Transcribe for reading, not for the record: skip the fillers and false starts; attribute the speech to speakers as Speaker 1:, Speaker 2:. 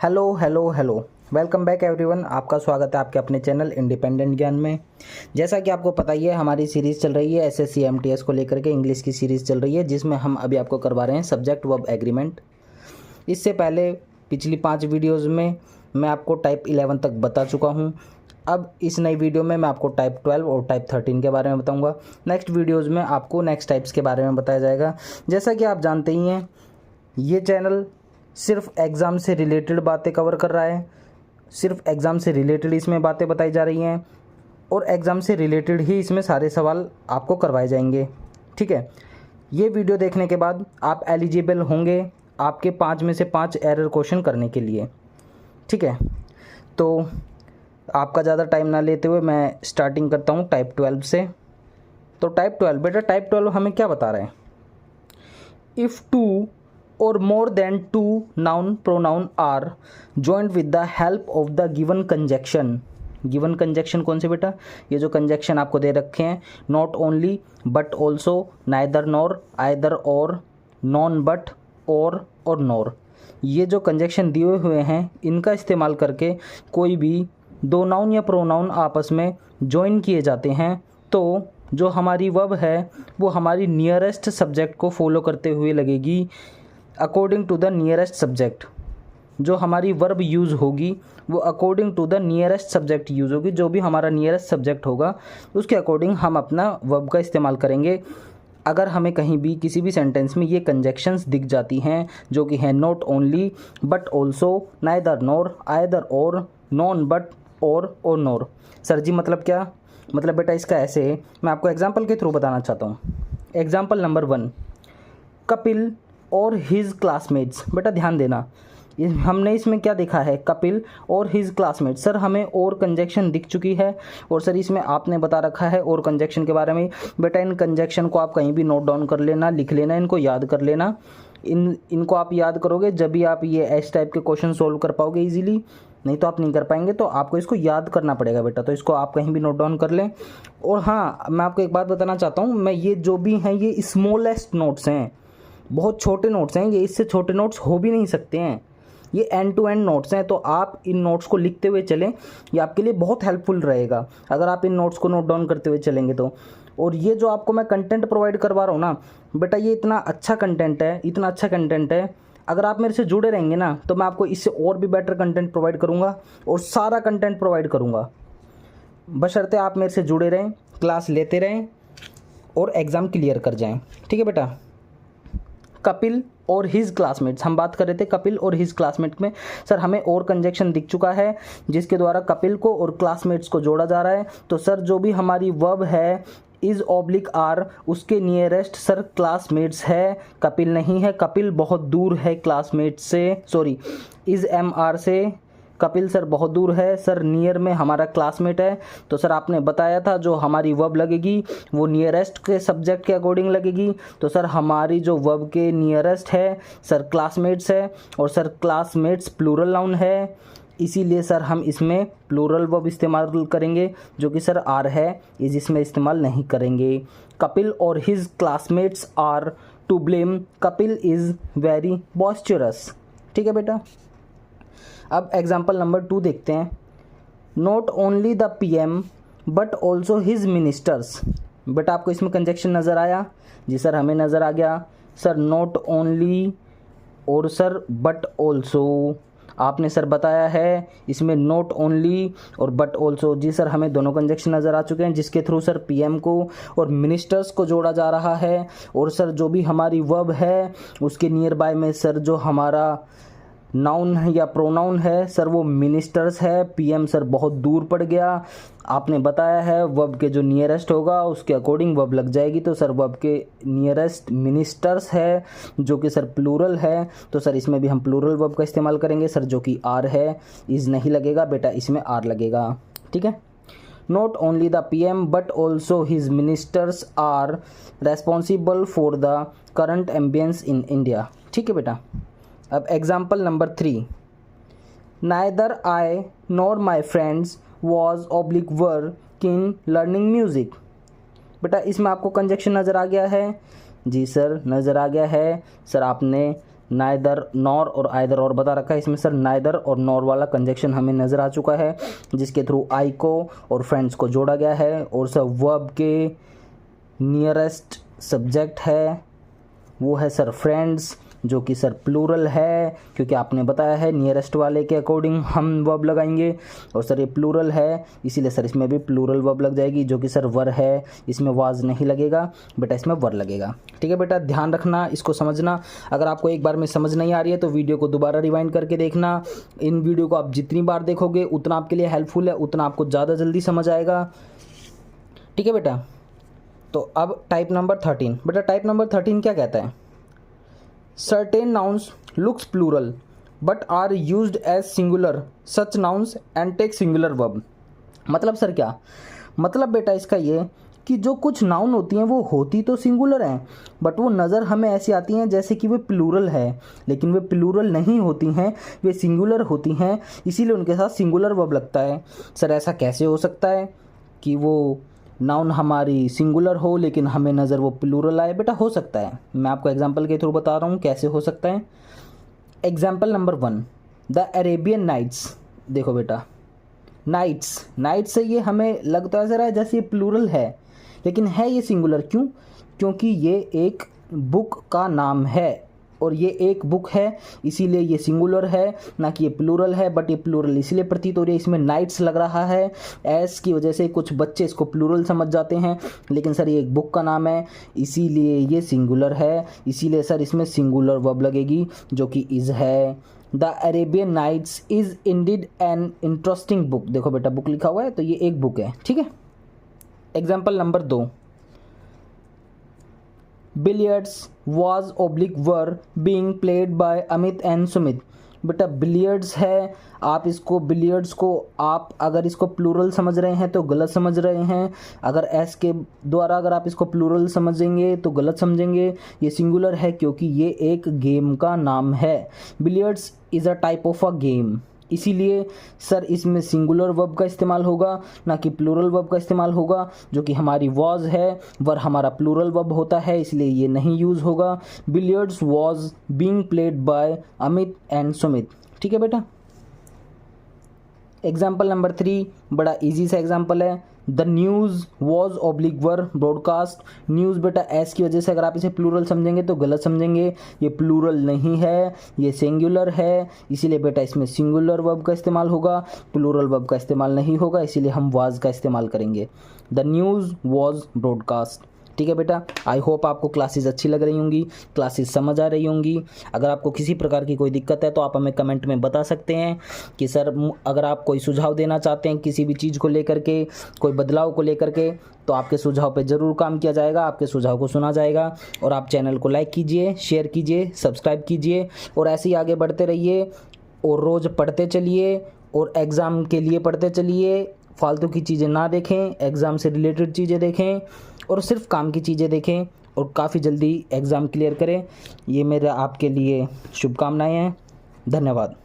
Speaker 1: Hello hello hello. Welcome back everyone. आपका स्वागत है आपके अपने चैनल इंडिपेंडेंट ज्ञान में। जैसा कि आपको पता ही है, हमारी सीरीज़ चल रही है एसएससी एमटीएस को लेकर के, इंग्लिश की सीरीज़ चल रही है, जिसमें हम अभी आपको करवा रहे हैं सब्जेक्ट वर्ब एग्रीमेंट। इससे पहले पिछली 5 वीडियोज़ में मैं आपको टाइप 11 तक बता चुका हूँ। अब इस नई वीडियो में मैं आपको टाइप 12 और टाइप 13 के बारे में बताऊँगा। नेक्स्ट वीडियोज़ में आपको नेक्स्ट टाइप्स के बारे में बताया जाएगा। जैसा कि आप जानते ही हैं, ये चैनल सिर्फ एग्ज़ाम से रिलेटेड बातें कवर कर रहा है, सिर्फ एग्ज़ाम से रिलेटेड इसमें बातें बताई जा रही हैं और एग्ज़ाम से रिलेटेड ही इसमें सारे सवाल आपको करवाए जाएंगे। ठीक है, ये वीडियो देखने के बाद आप एलिजिबल होंगे आपके 5 में से 5 एरर क्वेश्चन करने के लिए। ठीक है, तो आपका ज़्यादा टाइम ना लेते हुए मैं स्टार्टिंग करता हूँ टाइप 12 से। तो टाइप 12 बेटा, टाइप 12 हमें क्या बता रहे हैं? If two or more than 2 noun pronoun are joined with the help of the given conjunction। Given conjunction कौन से बेटा? ये जो कंजक्शन आपको दे रखे हैं, not only but also, neither nor, either और, नॉन बट, और नॉर, ये जो कंजक्शन दिए हुए हैं, इनका इस्तेमाल करके कोई भी 2 नाउन या प्रोनाउन आपस में ज्वाइन किए जाते हैं, तो जो हमारी वर्ब है वो हमारी नियरेस्ट सब्जेक्ट को फॉलो करते हुए लगेगी, according to the nearest subject. जो हमारी वर्ब यूज़ होगी वो according to the nearest subject use होगी। जो भी हमारा नियरेस्ट सब्जेक्ट होगा उसके अकॉर्डिंग हम अपना वर्ब का इस्तेमाल करेंगे। अगर हमें कहीं भी किसी भी सेंटेंस में ये कंजक्शंस दिख जाती हैं जो कि हैं not only but also, neither nor, either और, नॉन बट, और नॉर। सर जी मतलब क्या? मतलब बेटा इसका ऐसे है, मैं आपको एग्जाम्पल के थ्रू बताना चाहता हूँ। एग्जाम्पल नंबर 1, कपिल और हिज क्लासमेट्स। बेटा ध्यान देना, हमने इसमें क्या देखा है? कपिल और हिज क्लासमेट्स। सर हमें और कंजक्शन दिख चुकी है और सर इसमें आपने बता रखा है और कंजक्शन के बारे में। बेटा इन कंजक्शन को आप कहीं भी नोट डाउन कर लेना, लिख लेना, इनको याद कर लेना। इनको आप याद करोगे जब भी आप ये एस टाइप के क्वेश्चन सोल्व कर पाओगे इजीली, नहीं तो आप नहीं कर पाएंगे। तो आपको इसको याद करना पड़ेगा बेटा, तो इसको आप कहीं भी नोट डाउन कर लें। और हाँ, मैं आपको एक बात बताना चाहता हूँ, मैं ये जो भी हैं ये स्मॉलेस्ट नोट्स हैं, बहुत छोटे नोट्स हैं ये, इससे छोटे नोट्स हो भी नहीं सकते हैं। ये एंड टू एंड नोट्स हैं, तो आप इन नोट्स को लिखते हुए चलें, ये आपके लिए बहुत हेल्पफुल रहेगा अगर आप इन नोट्स को नोट डाउन करते हुए चलेंगे तो। और ये जो आपको मैं कंटेंट प्रोवाइड करवा रहा हूँ ना बेटा, ये इतना अच्छा कंटेंट है, इतना अच्छा कंटेंट है, अगर आप मेरे से जुड़े रहेंगे ना तो मैं आपको इससे और भी बेटर कंटेंट प्रोवाइड करूँगा और सारा कंटेंट प्रोवाइड करूँगा, बशर्ते आप मेरे से जुड़े रहें, क्लास लेते रहें और एग्ज़ाम क्लियर कर जाएँ। ठीक है बेटा, कपिल और हिज क्लासमेट्स हम बात कर रहे थे। कपिल और हिज क्लासमेट में सर हमें और कंजक्शन दिख चुका है जिसके द्वारा कपिल को और क्लासमेट्स को जोड़ा जा रहा है। तो सर जो भी हमारी वर्ब है इज ऑब्लिक आर, उसके नियरेस्ट सर क्लासमेट्स है, कपिल नहीं है। कपिल बहुत दूर है क्लासमेट्स से, सॉरी इज एम आर से, कपिल सर बहुत दूर है, सर नियर में हमारा क्लासमेट है। तो सर आपने बताया था जो हमारी वर्ब लगेगी वो नियरेस्ट के सब्जेक्ट के अकॉर्डिंग लगेगी। तो सर हमारी जो वर्ब के नियरेस्ट है सर क्लासमेट्स है, और सर क्लासमेट्स प्लूरल नाउन है, इसीलिए सर हम इसमें प्लूरल वर्ब इस्तेमाल करेंगे, जो कि सर आर है, इस इसमें इस्तेमाल नहीं करेंगे। कपिल और his classmates are to blame, Kapil is very boisterous. ठीक है बेटा, अब एग्जाम्पल नंबर 2 देखते हैं। Not only the PM but also his ministers. बेटा आपको इसमें कंजक्शन नज़र आया? जी सर हमें नज़र आ गया। सर नॉट ओनली और सर बट ऑल्सो आपने सर बताया है, इसमें नॉट ओनली और बट ऑल्सो, जी सर हमें दोनों कंजक्शन नज़र आ चुके हैं जिसके थ्रू सर PM को और मिनिस्टर्स को जोड़ा जा रहा है। और सर जो भी हमारी वर्ब है उसके नियर बाय में सर जो हमारा नाउन है या प्रोनाउन है सर वो मिनिस्टर्स है। PM सर बहुत दूर पड़ गया, आपने बताया है वर्ब के जो नियरेस्ट होगा उसके अकॉर्डिंग वर्ब लग जाएगी। तो सर वर्ब के नियरेस्ट मिनिस्टर्स है जो कि सर प्लूरल है, तो सर इसमें भी हम प्लूरल वर्ब का इस्तेमाल करेंगे सर, जो कि आर है, इज नहीं लगेगा बेटा, इसमें आर लगेगा। ठीक है, not only the PM but also his ministers are responsible for the current ambience in India. ठीक है बेटा, अब example number 3, neither I nor my friends was oblique work in learning music. बेटा इसमें आपको कंजक्शन नज़र आ गया है? जी सर नज़र आ गया है। सर आपने नाइदर, नॉर और आइदर और बता रखा है। इसमें सर नाइदर और नॉर वाला कंजक्शन हमें नज़र आ चुका है, जिसके थ्रू आई को और फ्रेंड्स को जोड़ा गया है। और सर वर्ब के नियरेस्ट सब्जेक्ट है वो है सर फ्रेंड्स, जो कि सर प्लूरल है, क्योंकि आपने बताया है नियरेस्ट वाले के अकॉर्डिंग हम वर्ब लगाएंगे। और सर ये प्लूरल है, इसीलिए सर इसमें भी प्लूरल वर्ब लग जाएगी, जो कि सर वर है। इसमें वाज नहीं लगेगा बेटा, इसमें वर लगेगा। ठीक है बेटा, ध्यान रखना, इसको समझना। अगर आपको एक बार में समझ नहीं आ रही है तो वीडियो को दोबारा रिवाइंड करके देखना। इन वीडियो को आप जितनी बार देखोगे उतना आपके लिए हेल्पफुल है, उतना आपको ज़्यादा जल्दी समझ आएगा। ठीक है बेटा, तो अब टाइप नंबर 13। बेटा टाइप नंबर 13 क्या कहता है? Certain nouns looks plural but are used as singular such nouns and take singular verb. मतलब सर क्या मतलब बेटा इसका ये कि जो कुछ नाउन होती हैं वो होती तो सिंगुलर हैं, बट वो नज़र हमें ऐसी आती हैं जैसे कि वे प्लूरल है, लेकिन वे प्लूरल नहीं होती हैं, वे सिंगुलर होती हैं, इसीलिए उनके साथ सिंगुलर वर्ब लगता है। सर ऐसा कैसे हो सकता है कि वो नाउन हमारी सिंगुलर हो लेकिन हमें नज़र वो प्लूरल आए? बेटा हो सकता है, मैं आपको एग्जांपल के थ्रू बता रहा हूँ कैसे हो सकता है। Example number 1, the Arabian Nights. देखो बेटा नाइट्स, नाइट्स से ये हमें लगता है ज़रा जैसे ये प्लूरल है, लेकिन है ये सिंगुलर। क्यों? क्योंकि ये एक बुक का नाम है और ये एक बुक है, इसीलिए ये सिंगुलर है, ना कि ये प्लूरल है। बट ये प्लूरल इसलिए प्रतीत हो रही है, इसमें नाइट्स लग रहा है, एस की वजह से कुछ बच्चे इसको प्लूरल समझ जाते हैं, लेकिन सर ये एक बुक का नाम है, इसीलिए ये सिंगुलर है, इसीलिए सर इसमें सिंगुलर वर्ब लगेगी, जो कि इज़ है। The Arabian Nights is indeed an interesting book. देखो बेटा बुक लिखा हुआ है तो ये एक बुक है। ठीक है, example number 2, billiards was oblique were being played by Amit and Sumit. बेटा बिलियर्ड्स है, आप इसको बिलियर्ड्स को आप अगर इसको प्लूरल समझ रहे हैं तो गलत समझ रहे हैं, अगर एस के द्वारा अगर आप इसको प्लूरल समझेंगे तो गलत समझेंगे। ये सिंगुलर है क्योंकि ये एक गेम का नाम है। Billiards is a type of a game, इसीलिए सर इसमें सिंगुलर वर्ब का इस्तेमाल होगा, ना कि प्लूरल वर्ब का इस्तेमाल होगा, जो कि हमारी वॉज है, वर हमारा प्लूरल वर्ब होता है, इसलिए ये नहीं यूज़ होगा। Billiards was being played by Amit and Sumit. ठीक है बेटा, एग्जाम्पल नंबर 3 बड़ा इजी सा एग्जाम्पल है। The news was oblique were broadcast. News बेटा एस की वजह से अगर आप इसे प्लूरल समझेंगे तो गलत समझेंगे, ये प्लूरल नहीं है, ये सिंगुलर है, इसीलिए बेटा इसमें सिंगुलर वर्ब का इस्तेमाल होगा, प्लूरल वर्ब का इस्तेमाल नहीं होगा, इसीलिए हम वाज का इस्तेमाल करेंगे। The news was broadcast. ठीक है बेटा, आई होप आपको क्लासेस अच्छी लग रही होंगी, क्लासेस समझ आ रही होंगी। अगर आपको किसी प्रकार की कोई दिक्कत है तो आप हमें कमेंट में बता सकते हैं कि सर अगर आप कोई सुझाव देना चाहते हैं किसी भी चीज़ को लेकर के, कोई बदलाव को लेकर के, तो आपके सुझाव पे ज़रूर काम किया जाएगा, आपके सुझाव को सुना जाएगा। और आप चैनल को लाइक कीजिए, शेयर कीजिए, सब्सक्राइब कीजिए और ऐसे ही आगे बढ़ते रहिए और रोज़ पढ़ते चलिए और एग्ज़ाम के लिए पढ़ते चलिए। फालतू की चीज़ें ना देखें, एग्ज़ाम से रिलेटेड चीज़ें देखें और सिर्फ काम की चीज़ें देखें और काफ़ी जल्दी एग्ज़ाम क्लियर करें। ये मेरे आपके लिए शुभकामनाएं हैं। धन्यवाद।